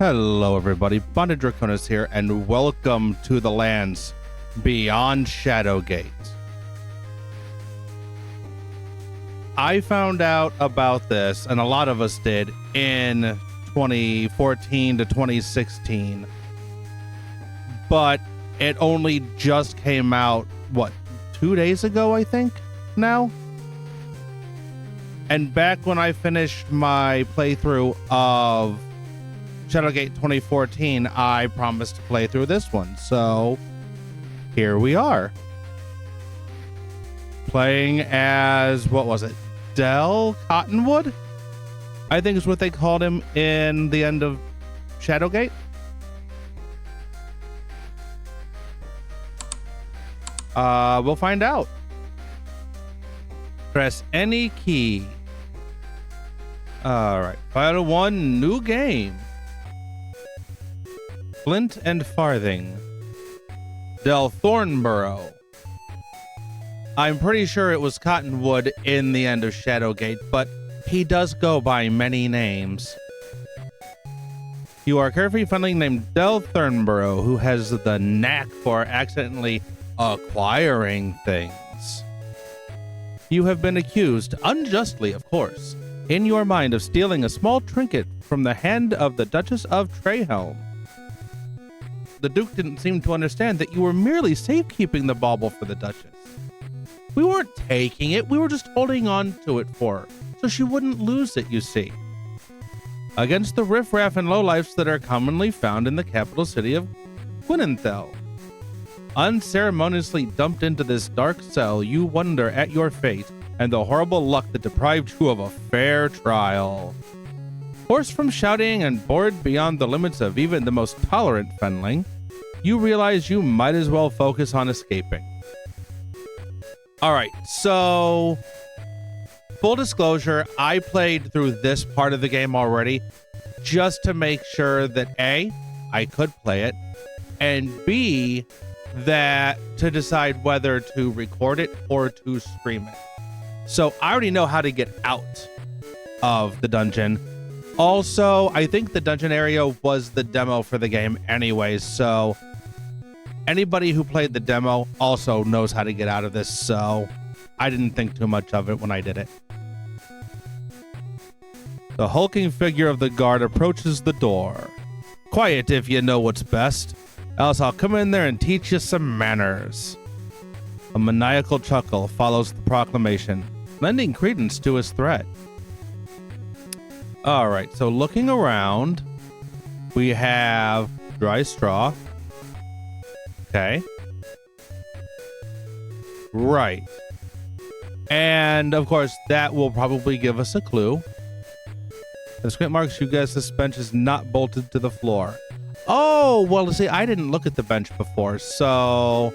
Hello everybody, Beyond Draconis here, and welcome to the lands Beyond Shadowgate. I found out about this, and a lot of us did, in 2014 to 2016. But it only just came out, what, 2 days ago, I think, now? And back when I finished my playthrough of Shadowgate 2014, I promised to play through this one, so here we are. Playing as, what was it, Del Cottonwood? I think is what they called him in the end of Shadowgate. We'll find out. Press any key. Alright, Final 1, new game. Flint and Farthing. Del Thornborough. I'm pretty sure it was Cottonwood in the end of Shadowgate, but he does go by many names. You are carefree friendly named Del Thornborough, who has the knack for accidentally acquiring things. You have been accused, unjustly of course, in your mind of stealing a small trinket from the hand of the Duchess of Trehelm. The Duke didn't seem to understand that you were merely safekeeping the bauble for the Duchess. We weren't taking it, we were just holding on to it for her, so she wouldn't lose it, you see. Against the riffraff and lowlifes that are commonly found in the capital city of Gwynenthel. Unceremoniously dumped into this dark cell, you wonder at your fate and the horrible luck that deprived you of a fair trial. Hoarse from shouting and bored beyond the limits of even the most tolerant fenling, you realize you might as well focus on escaping. Alright, so full disclosure, I played through this part of the game already just to make sure that A, I could play it, and B, that to decide whether to record it or to stream it. So I already know how to get out of the dungeon. Also, I think the dungeon area was the demo for the game anyways, so anybody who played the demo also knows how to get out of this, so I didn't think too much of it when I did it. The hulking figure of the guard approaches the door. Quiet if you know what's best, else I'll come in there and teach you some manners. A maniacal chuckle follows the proclamation, lending credence to his threat. Alright, so looking around, we have dry straw. Okay. Right. And, of course, that will probably give us a clue. The squint marks you guess this bench is not bolted to the floor. Oh, well, see, I didn't look at the bench before, so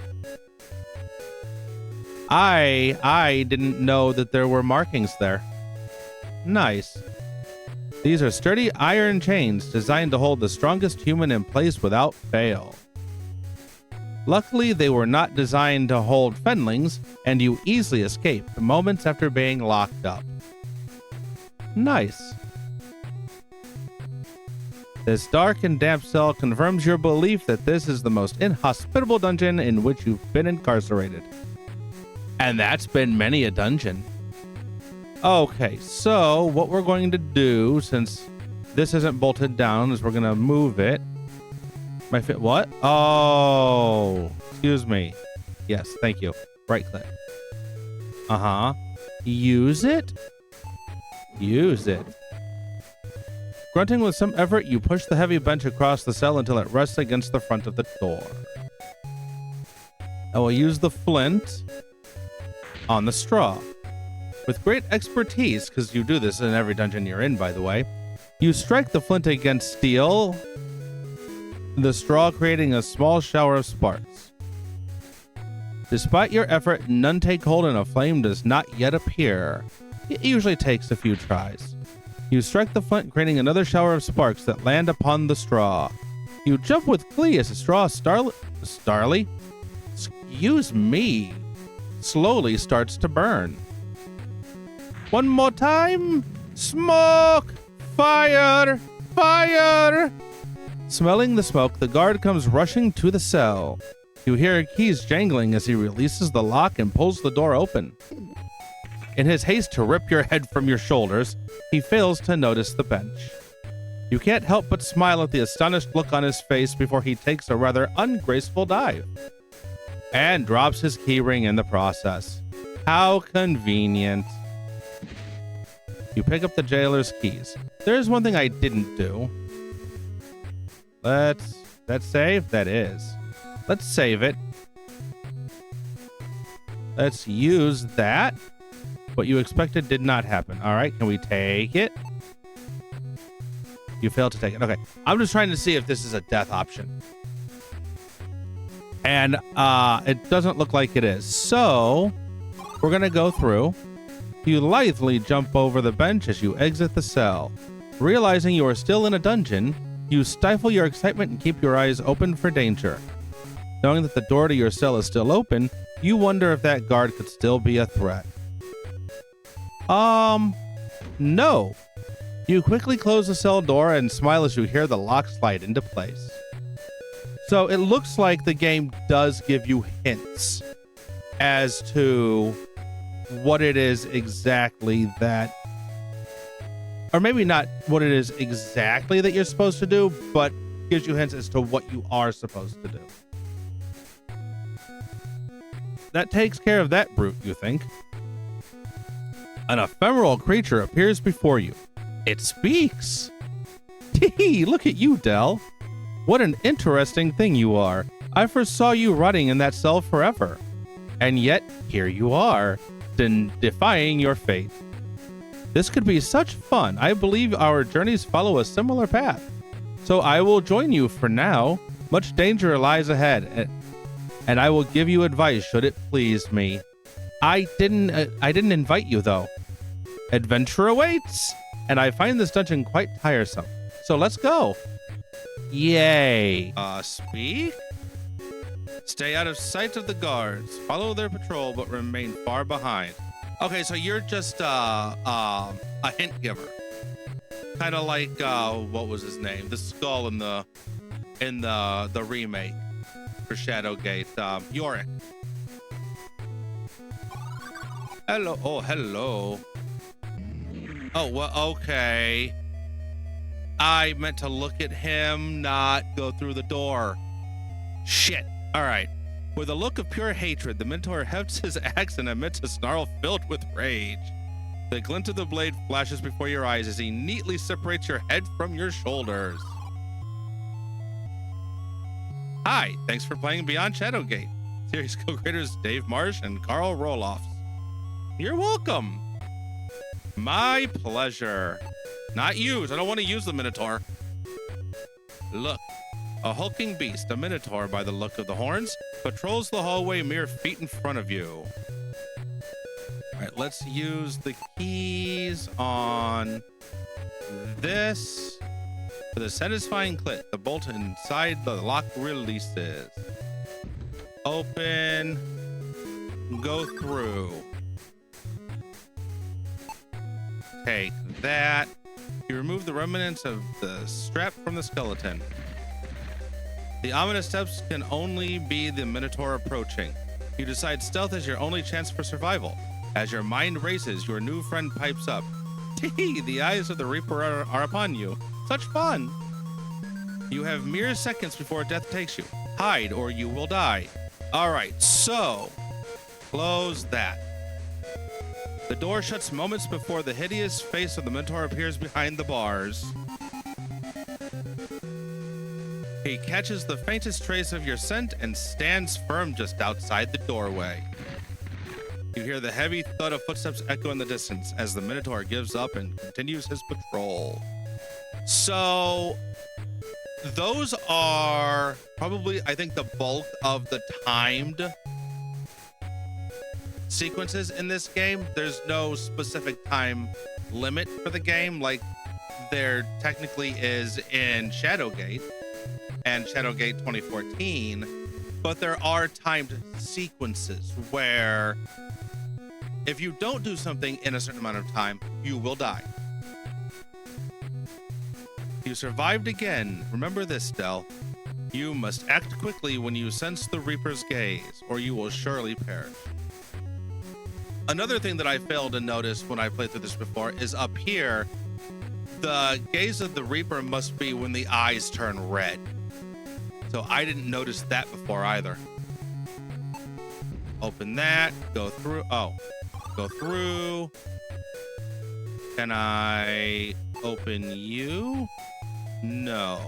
I didn't know that there were markings there. Nice. These are sturdy iron chains designed to hold the strongest human in place without fail. Luckily, they were not designed to hold fenlings, and you easily escaped moments after being locked up. Nice. This dark and damp cell confirms your belief that this is the most inhospitable dungeon in which you've been incarcerated. And that's been many a dungeon. Okay, so what we're going to do, since this isn't bolted down, is we're going to move it. What? Oh, excuse me. Yes, thank you. Right click. Uh-huh. Use it? Use it. Grunting with some effort, you push the heavy bench across the cell until it rests against the front of the door. I will use the flint on the straw. With great expertise, because you do this in every dungeon you're in, by the way, you strike the flint against steel, the straw creating a small shower of sparks. Despite your effort, none take hold and a flame does not yet appear. It usually takes a few tries. You strike the flint, creating another shower of sparks that land upon the straw. You jump with glee as the straw slowly starts to burn. One more time. Smoke! Fire! Fire! Smelling the smoke, the guard comes rushing to the cell. You hear keys jangling as he releases the lock and pulls the door open. In his haste to rip your head from your shoulders, he fails to notice the bench. You can't help but smile at the astonished look on his face before he takes a rather ungraceful dive and drops his keyring in the process. How convenient. You pick up the jailer's keys. There's one thing I didn't do. Let's save. That is. Let's save it. Let's use that. What you expected did not happen. All right, can we take it? You failed to take it. Okay, I'm just trying to see if this is a death option. And it doesn't look like it is. So we're gonna go through. You lithely jump over the bench as you exit the cell. Realizing you are still in a dungeon, you stifle your excitement and keep your eyes open for danger. Knowing that the door to your cell is still open, you wonder if that guard could still be a threat. No. You quickly close the cell door and smile as you hear the lock slide into place. So it looks like the game does give you hints as to what it is exactly that, or maybe not what it is exactly that you're supposed to do, but gives you hints as to what you are supposed to do. That takes care of that brute, you think. An ephemeral creature appears before you. It speaks. Tee, look at you, Del. What an interesting thing you are. I foresaw you rotting in that cell forever. And yet, here you are, defying your fate. This could be such fun. I believe our journeys follow a similar path. So I will join you for now. Much danger lies ahead, and I will give you advice should it please me. I didn't invite you, though. Adventure awaits, and I find this dungeon quite tiresome. So let's go. Yay. Speak? Stay out of sight of the guards. Follow their patrol, but remain far behind. Okay, so you're just a hint giver. Kind of like what was his name? The skull in the remake for Shadowgate. Yorick. Hello. Oh, hello. Oh, well, okay. I meant to look at him, not go through the door. Shit. All right. With a look of pure hatred, the Minotaur hefts his axe and emits a snarl filled with rage. The glint of the blade flashes before your eyes as he neatly separates your head from your shoulders. Hi, thanks for playing Beyond Shadowgate. Series co-creators Dave Marsh and Carl Roloffs. You're welcome. My pleasure. Not use. I don't want to use the Minotaur. Look. A hulking beast, a Minotaur by the look of the horns, patrols the hallway mere feet in front of you. All right, let's use the keys on this. For the satisfying click, the bolt inside the lock releases. Open. Go through. Take that. You remove the remnants of the strap from the skeleton. The ominous steps can only be the Minotaur approaching. You decide stealth is your only chance for survival. As your mind races, your new friend pipes up. Tee, the eyes of the Reaper are upon you. Such fun. You have mere seconds before death takes you. Hide or you will die. All right, so close that. The door shuts moments before the hideous face of the Minotaur appears behind the bars. He catches the faintest trace of your scent and stands firm just outside the doorway. You hear the heavy thud of footsteps echo in the distance as the Minotaur gives up and continues his patrol. So those are probably, I think, the bulk of the timed sequences in this game. There's no specific time limit for the game like there technically is in Shadowgate and Shadowgate 2014, but there are timed sequences where if you don't do something in a certain amount of time, you will die. You survived again. Remember this, Del. You must act quickly when you sense the Reaper's gaze, or you will surely perish. Another thing that I failed to notice when I played through this before is up here, the gaze of the Reaper must be when the eyes turn red. So I didn't notice that before either. Open that, go through. Oh, go through. Can I open you? No.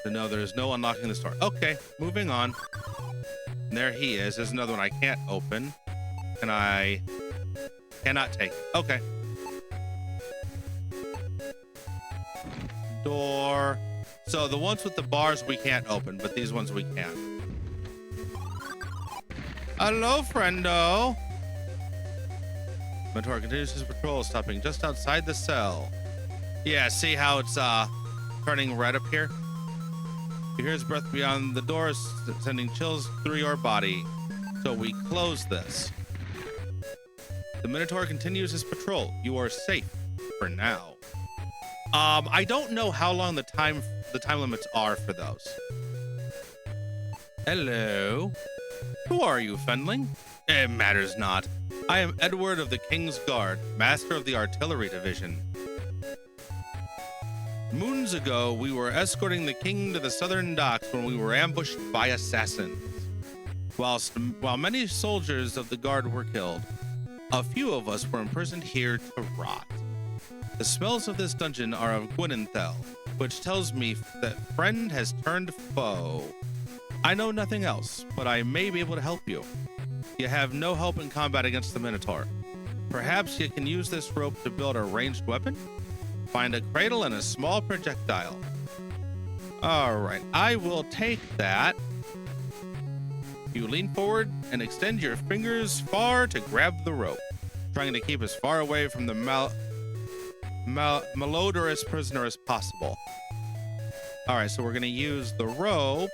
No, there's no unlocking this door. Okay, moving on. And there he is. There's another one I can't open. And I cannot take it. Okay. Door. So the ones with the bars we can't open, but these ones we can. Hello, friendo. Minotaur continues his patrol, stopping just outside the cell. Yeah, see how it's turning red up here? You hear his breath beyond the door, sending chills through your body. So we close this. The Minotaur continues his patrol. You are safe for now. I don't know how long the time limits are for those. Hello. Who are you, Fenling? It matters not. I am Edward of the King's Guard, master of the Artillery Division. Moons ago, we were escorting the king to the southern docks when we were ambushed by assassins. While many soldiers of the guard were killed, a few of us were imprisoned here to rot. The smells of this dungeon are of Gwynenthel, which tells me that friend has turned foe. I know nothing else, but I may be able to help you. You have no help in combat against the Minotaur. Perhaps you can use this rope to build a ranged weapon? Find a cradle and a small projectile. All right, I will take that. You lean forward and extend your fingers far to grab the rope, trying to keep as far away from the malodorous prisoner as possible. All right, so we're going to use the rope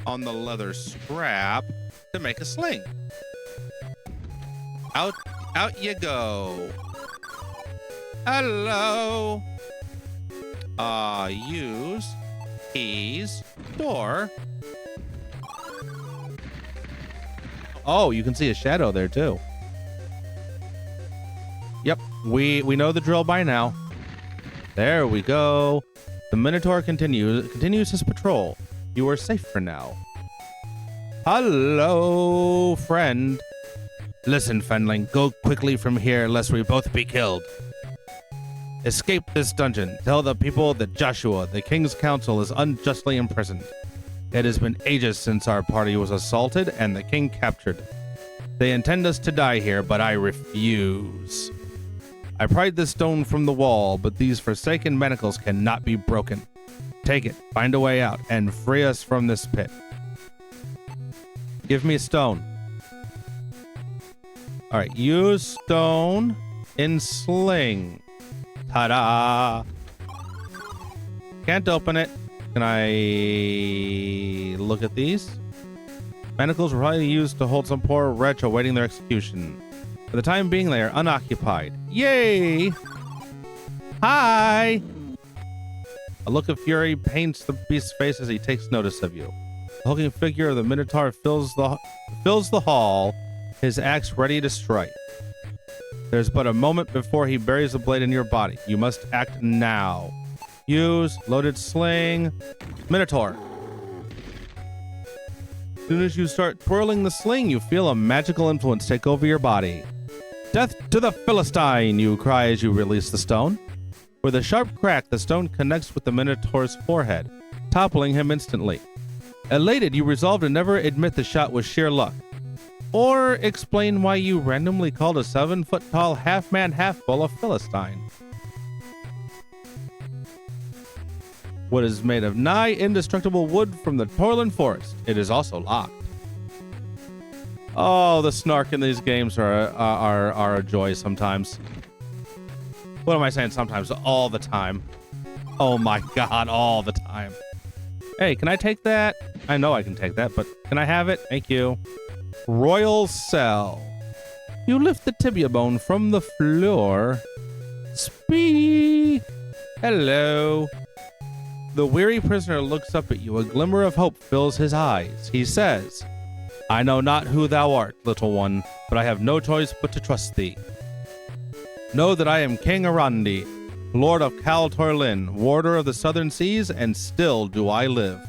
on the leather strap to make a sling. Out you go. Hello. Use keys, door. Oh, you can see a shadow there too. Yep, we know the drill by now. There we go. The Minotaur continues his patrol. You are safe for now. Hello, friend. Listen, Fenling, go quickly from here lest we both be killed. Escape this dungeon. Tell the people that Joshua, the king's council, is unjustly imprisoned. It has been ages since our party was assaulted and the king captured. They intend us to die here, but I refuse. I pried this stone from the wall, but these forsaken manacles cannot be broken. Take it, find a way out, and free us from this pit. Give me a stone. All right, use stone in sling. Ta-da! Can't open it. Can I look at these? Manacles were probably used to hold some poor wretch awaiting their execution. For the time being, they are unoccupied. Yay! Hi! A look of fury paints the beast's face as he takes notice of you. The hulking figure of the Minotaur fills the hall, his axe ready to strike. There's but a moment before he buries the blade in your body. You must act now. Use loaded sling. Minotaur. As soon as you start twirling the sling, you feel a magical influence take over your body. Death to the Philistine, you cry as you release the stone. With a sharp crack, the stone connects with the Minotaur's forehead, toppling him instantly. Elated, you resolve to never admit the shot was sheer luck. Or explain why you randomly called a 7-foot-tall half-man, half-bull a Philistine. What is made of nigh indestructible wood from the Torland Forest. It is also locked. Oh, the snark in these games are a joy sometimes. What am I saying sometimes? All the time. Oh my god, all the time. Hey, can I take that? I know I can take that, but can I have it? Thank you. Royal Cell. You lift the tibia bone from the floor. Speak. Hello. The weary prisoner looks up at you. A glimmer of hope fills his eyes. He says, I know not who thou art, little one, but I have no choice but to trust thee. Know that I am King Arandi, Lord of Cal Torlin, warder of the southern seas, and still do I live.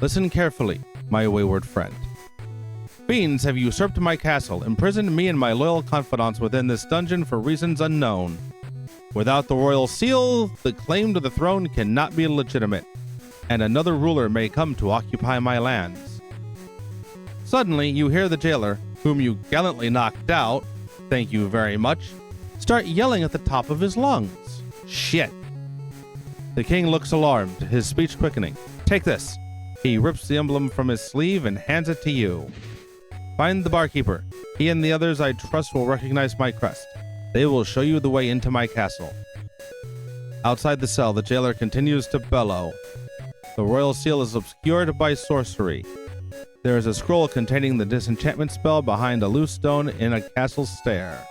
Listen carefully, my wayward friend. Fiends have usurped my castle, imprisoned me and my loyal confidants within this dungeon for reasons unknown. Without the royal seal, the claim to the throne cannot be legitimate, and another ruler may come to occupy my lands. Suddenly, you hear the jailer, whom you gallantly knocked out, thank you very much, start yelling at the top of his lungs. Shit. The king looks alarmed, his speech quickening. Take this. He rips the emblem from his sleeve and hands it to you. Find the barkeeper. He and the others I trust will recognize my crest. They will show you the way into my castle. Outside the cell, the jailer continues to bellow. The royal seal is obscured by sorcery. There is a scroll containing the disenchantment spell behind a loose stone in a castle stair.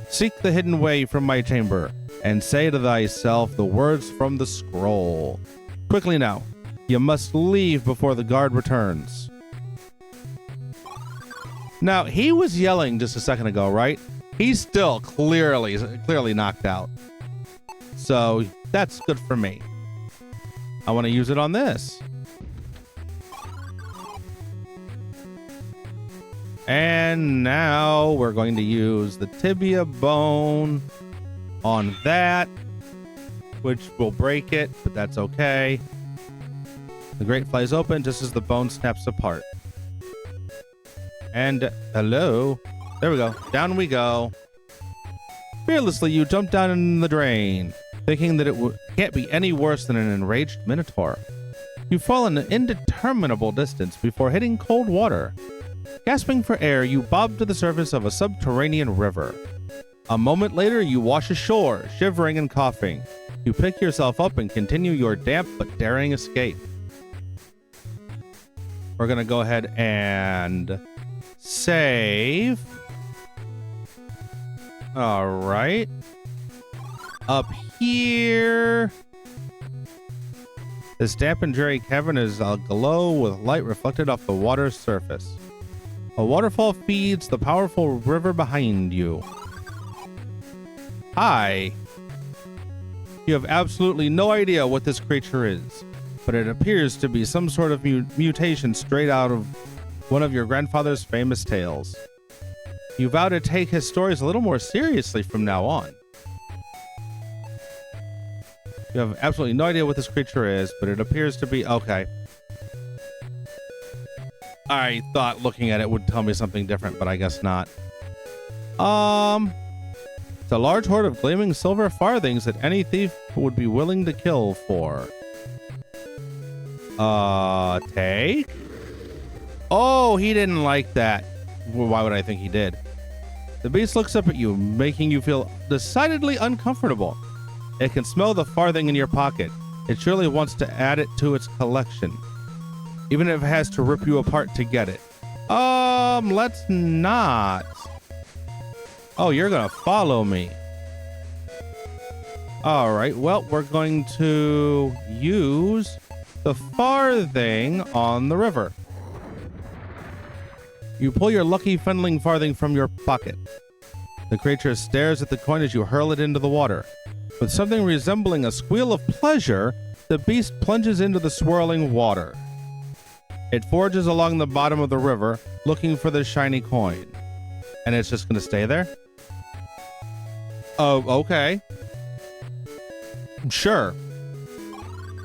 Seek the hidden way from my chamber, and say to thyself the words from the scroll. Quickly now, you must leave before the guard returns. Now, he was yelling just a second ago, right? He's still clearly knocked out. So that's good for me. I want to use it on this. And now we're going to use the tibia bone on that, which will break it, but that's okay. The grate flies open just as the bone snaps apart. And hello. There we go. Down we go. Fearlessly, you jump down in the drain, thinking that it can't be any worse than an enraged Minotaur. You fall an indeterminable distance before hitting cold water. Gasping for air, you bob to the surface of a subterranean river. A moment later, you wash ashore, shivering and coughing. You pick yourself up and continue your damp but daring escape. We're going to go ahead and save. All right. Up here. This damp and dreary cavern is aglow with light reflected off the water's surface. A waterfall feeds the powerful river behind you. Hi. You have absolutely no idea what this creature is, but it appears to be some sort of mutation straight out of one of your grandfather's famous tales. You vow to take his stories a little more seriously from now on. You have absolutely no idea what this creature is, but it appears to be... Okay. I thought looking at it would tell me something different, but I guess not. It's a large hoard of gleaming silver farthings that any thief would be willing to kill for. Take? Oh, he didn't like that. Well, why would I think he did? The beast looks up at you, making you feel decidedly uncomfortable. It can smell the farthing in your pocket. It surely wants to add it to its collection, even if it has to rip you apart to get it. Let's not. Oh, you're gonna follow me. All right, well, we're going to use the farthing on the river. You pull your lucky fendling farthing from your pocket. The creature stares at the coin as you hurl it into the water. With something resembling a squeal of pleasure, the beast plunges into the swirling water. It forges along the bottom of the river, looking for the shiny coin. And it's just going to stay there? Oh, okay. Sure.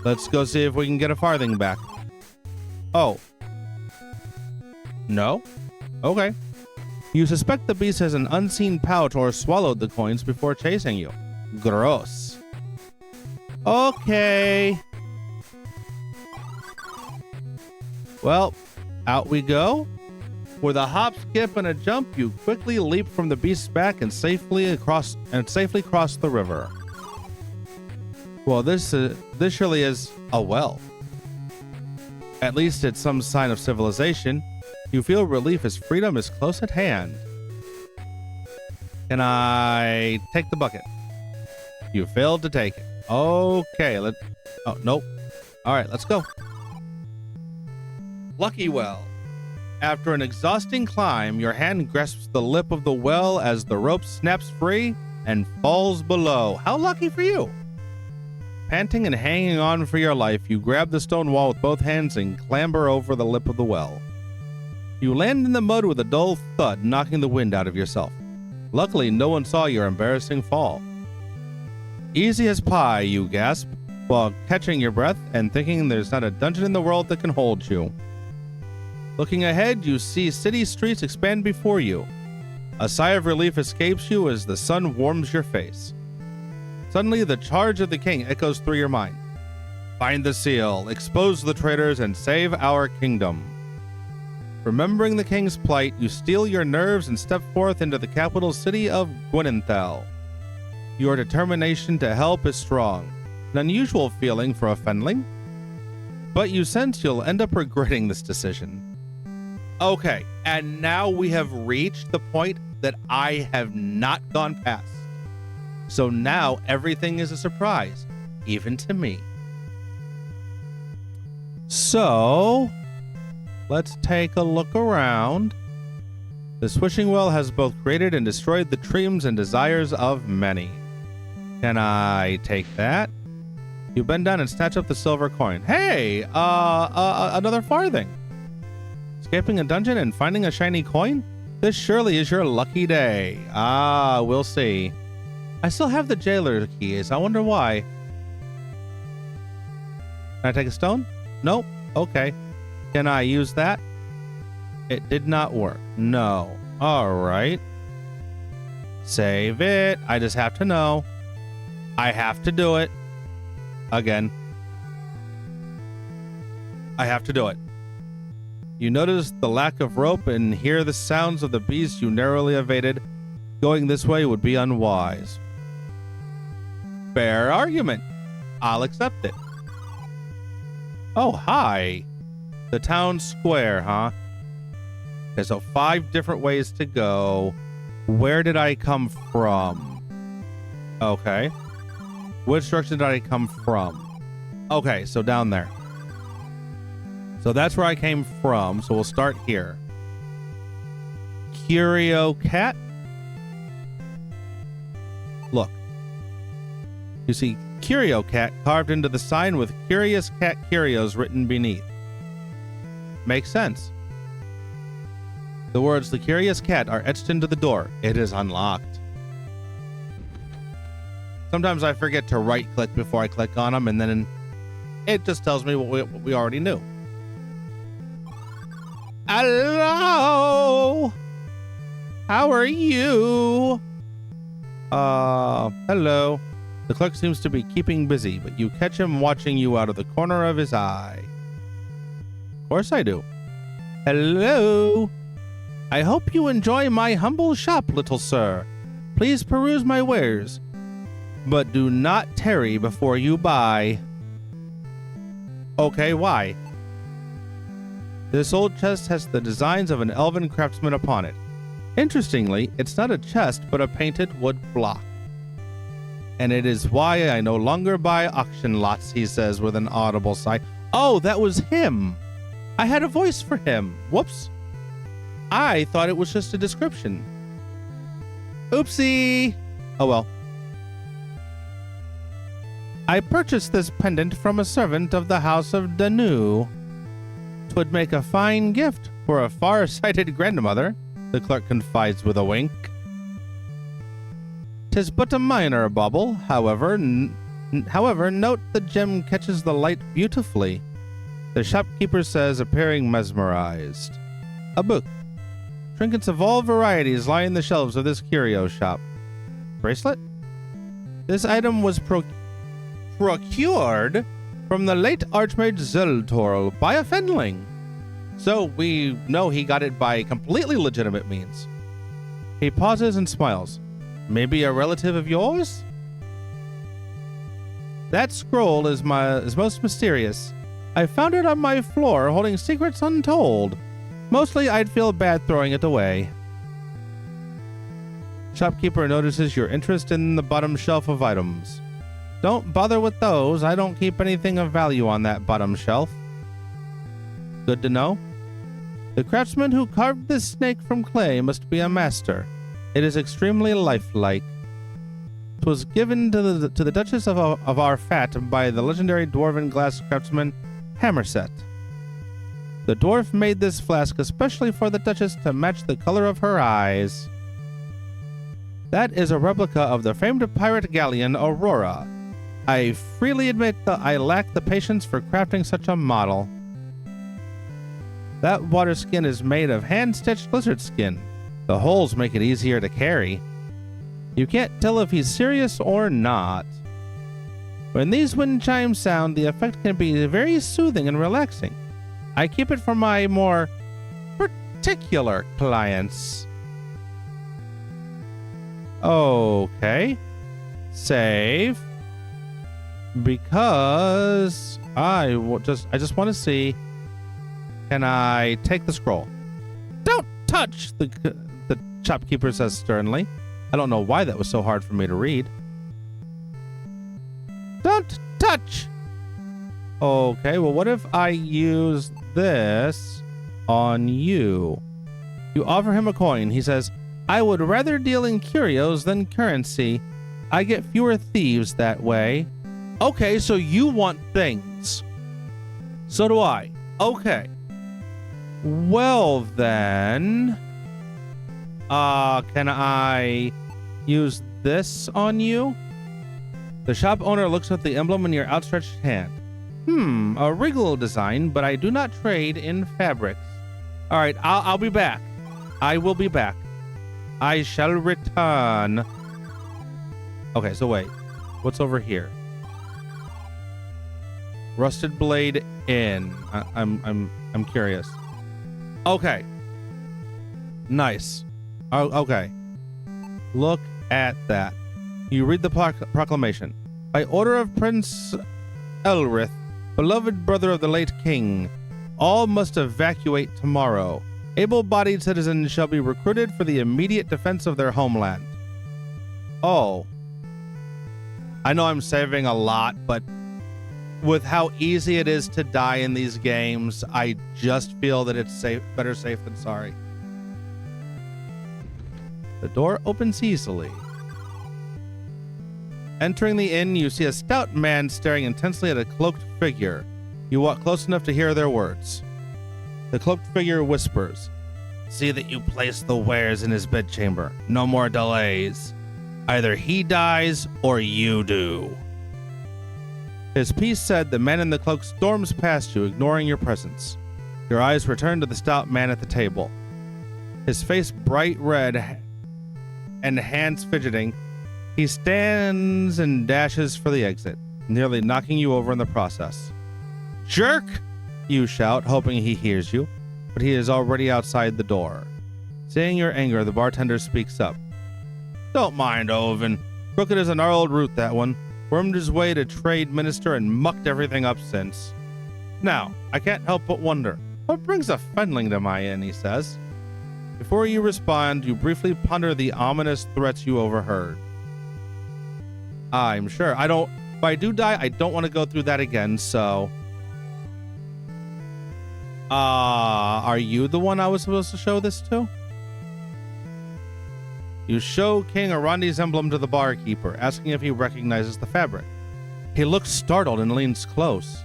Let's go see if we can get a farthing back. Oh. No? Okay. You suspect the beast has an unseen pouch or swallowed the coins before chasing you. Gross. Okay. Well, out we go. With a hop, skip, and a jump, you quickly leap from the beast's back and safely cross the river. Well, this surely is a well. At least it's some sign of civilization. You feel relief as freedom is close at hand. Can I take the bucket? You failed to take it. Okay, oh, nope. All right, let's go. Lucky well. After an exhausting climb, your hand grasps the lip of the well as the rope snaps free and falls below. How lucky for you! Panting and hanging on for your life, you grab the stone wall with both hands and clamber over the lip of the well. You land in the mud with a dull thud, knocking the wind out of yourself. Luckily, no one saw your embarrassing fall. Easy as pie, you gasp, while catching your breath and thinking there's not a dungeon in the world that can hold you. Looking ahead, you see city streets expand before you. A sigh of relief escapes you as the sun warms your face. Suddenly, the charge of the king echoes through your mind. Find the seal, expose the traitors, and save our kingdom. Remembering the king's plight, you steel your nerves and step forth into the capital city of Gwynenthal. Your determination to help is strong, an unusual feeling for a Fenling, but you sense you'll end up regretting this decision. Okay, and now we have reached the point that I have not gone past. So now everything is a surprise, even to me. So, let's take a look around. The swishing well has both created and destroyed the dreams and desires of many. Can I take that? You bend down and snatch up the silver coin. Hey, another farthing. Escaping a dungeon and finding a shiny coin? This surely is your lucky day. Ah, we'll see. I still have the jailer keys. I wonder why. Can I take a stone? Nope. Okay. Can I use that? It did not work. No. All right. Save it. I just have to know. I have to do it. Again. I have to do it. You notice the lack of rope and hear the sounds of the beast you narrowly evaded. Going this way would be unwise. Fair argument. I'll accept it. Oh, hi. The town square, huh? Okay, so 5 different ways to go. Where did I come from? Okay. Which direction did I come from? Okay, so down there. So that's where I came from, so we'll start here. Curio cat. Look. You see Curio cat carved into the sign with Curious Cat Curios written beneath. Makes sense. The words "The Curious Cat" are etched into the door. It is unlocked. Sometimes I forget to right-click before I click on them, and then it just tells me what we already knew. Hello! How are you? Hello. The clerk seems to be keeping busy, but you catch him watching you out of the corner of his eye. Of course I do. Hello. I hope you enjoy my humble shop, little sir. Please peruse my wares, but do not tarry before you buy. Okay, why? This old chest has the designs of an elven craftsman upon it. Interestingly, it's not a chest, but a painted wood block. And it is why I no longer buy auction lots, he says with an audible sigh. Oh, that was him. I had a voice for him. Whoops. I thought it was just a description. Oopsie. Oh well. I purchased this pendant from a servant of the house of Danu. 'Twould make a fine gift for a far-sighted grandmother, the clerk confides with a wink. 'Tis but a minor bauble, however, note the gem catches the light beautifully, the shopkeeper says, appearing mesmerized. A book. Trinkets of all varieties line the shelves of this curio shop. Bracelet? This item was procured from the late Archmage Zeltorl by a Fenling. So we know he got it by completely legitimate means. He pauses and smiles. Maybe a relative of yours? That scroll is most mysterious. I found it on my floor holding secrets untold. Mostly I'd feel bad throwing it away. Shopkeeper notices your interest in the bottom shelf of items. Don't bother with those. I don't keep anything of value on that bottom shelf. Good to know. The craftsman who carved this snake from clay must be a master. It is extremely lifelike. 'Twas given to the Duchess of Arfat by the legendary dwarven glass craftsman Hammerset. The dwarf made this flask especially for the Duchess to match the color of her eyes. That is a replica of the famed pirate galleon Aurora. I freely admit that I lack the patience for crafting such a model. That water skin is made of hand-stitched lizard skin. The holes make it easier to carry. You can't tell if he's serious or not. When these wind chimes sound, the effect can be very soothing and relaxing. I keep it for my more particular clients. Okay. Save. Because I just want to see. Can I take the scroll? Don't touch, the shopkeeper says sternly. I don't know why that was so hard for me to read. Don't touch! Okay, well, what if I use this on you? You offer him a coin. He says, I would rather deal in curios than currency. I get fewer thieves that way. Okay, so you want things. So do I. Okay. Well, then... can I use this on you? The shop owner looks at the emblem in your outstretched hand. A regal design, but I do not trade in fabrics. All right, I'll be back. I will be back. I shall return. Okay, so wait. What's over here? Rusted Blade Inn. I'm curious. Okay. Nice. Oh, okay. Look at that. You read the proclamation. By order of Prince Elrith, beloved brother of the late king, all must evacuate tomorrow. Able-bodied citizens shall be recruited for the immediate defense of their homeland. Oh. I know I'm saving a lot, but with how easy it is to die in these games, I just feel that it's better safe than sorry. The door opens easily. Entering the inn, you see a stout man staring intensely at a cloaked figure. You walk close enough to hear their words. The cloaked figure whispers, See that you place the wares in his bedchamber. No more delays. Either he dies or you do. His piece said, the man in the cloak storms past you, ignoring your presence. Your eyes return to the stout man at the table. His face bright red and hands fidgeting, he stands and dashes for the exit, nearly knocking you over in the process. Jerk! You shout, hoping he hears you, but he is already outside the door. Seeing your anger, the bartender speaks up. Don't mind Oven. Crooked as an gnarled root, that one. Wormed his way to trade minister and mucked everything up since. Now, I can't help but wonder, what brings a friendling to my inn, he says. Before you respond, you briefly ponder the ominous threats you overheard. I'm sure. If I do die, I don't want to go through that again, so... are you the one I was supposed to show this to? You show King Arandi's emblem to the barkeeper, asking if he recognizes the fabric. He looks startled and leans close.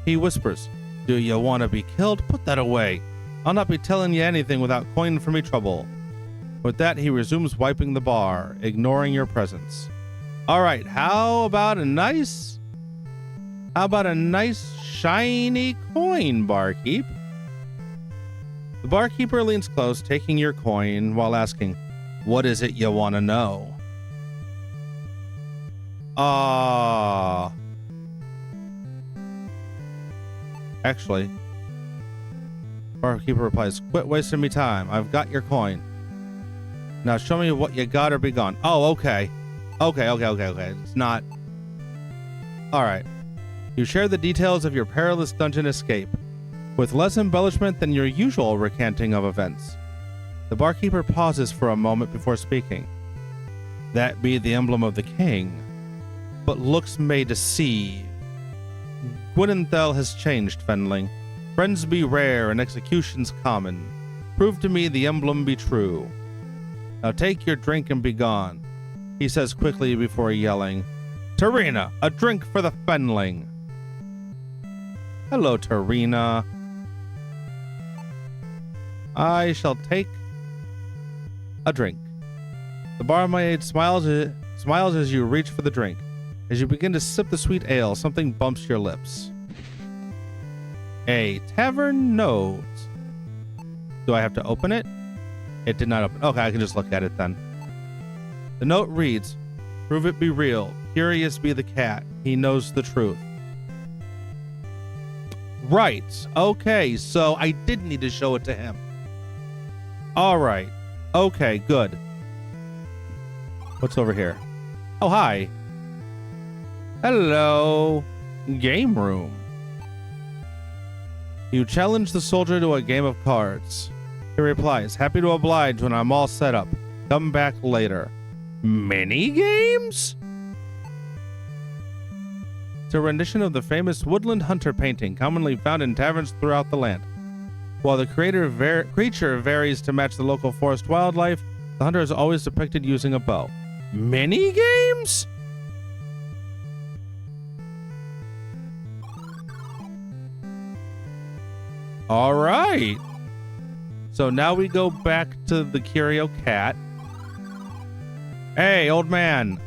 He whispers, Do you want to be killed? Put that away. I'll not be telling you anything without coin for me trouble. With that, he resumes wiping the bar, ignoring your presence. All right, how about a nice shiny coin, barkeep? The barkeeper leans close, taking your coin while asking, What is it you want to know? Actually, barkeeper replies, Quit wasting me time. I've got your coin. Now show me what you got or be gone. Oh, okay. Okay. It's not... Alright. You share the details of your perilous dungeon escape, with less embellishment than your usual recanting of events. The barkeeper pauses for a moment before speaking. That be the emblem of the king. but looks may deceive. Gwynenthel has changed, Fenling. Friends be rare and executions common. Prove to me the emblem be true. Now take your drink and be gone, he says quickly before yelling, Tarina, a drink for the Fenling. Hello, Tarina. I shall take a drink. The barmaid smiles as you reach for the drink. As you begin to sip the sweet ale, something bumps your lips. A tavern note. Do I have to open it? It did not open. Okay, I can just look at it then. The note reads, Prove it be real. Curious be the cat. He knows the truth. Right. Okay, so I did need to show it to him. All right. Okay, good. What's over here? Oh, hi. Hello. Game room. You challenge the soldier to a game of cards. He replies, happy to oblige when I'm all set up. Come back later. Mini games? It's a rendition of the famous woodland hunter painting commonly found in taverns throughout the land. While the creature varies to match the local forest wildlife, the hunter is always depicted using a bow. Mini games? All right. So now we go back to the Curio cat. Hey, old man.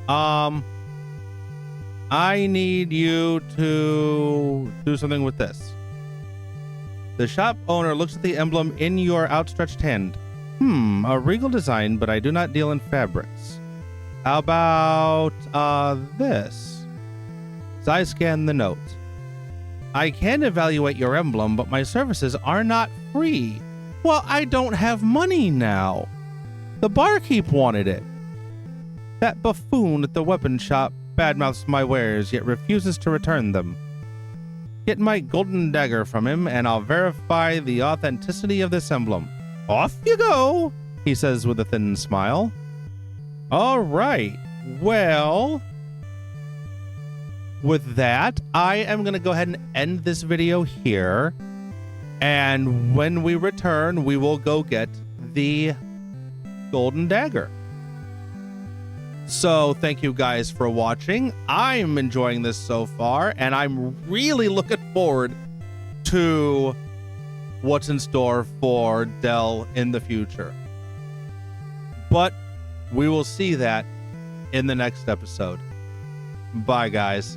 I need you to do something with this. The shop owner looks at the emblem in your outstretched hand. A regal design, but I do not deal in fabrics. How about this? As I scan the note. I can evaluate your emblem, but my services are not free. Well, I don't have money now. The barkeep wanted it. That buffoon at the weapon shop badmouths my wares, yet refuses to return them. Get my golden dagger from him, and I'll verify the authenticity of this emblem. Off you go, he says with a thin smile. All right. Well, with that, I am going to go ahead and end this video here. And when we return, we will go get the golden dagger. So thank you guys for watching. I'm enjoying this so far, and I'm really looking forward to what's in store for Dell in the future. But we will see that in the next episode. Bye, guys.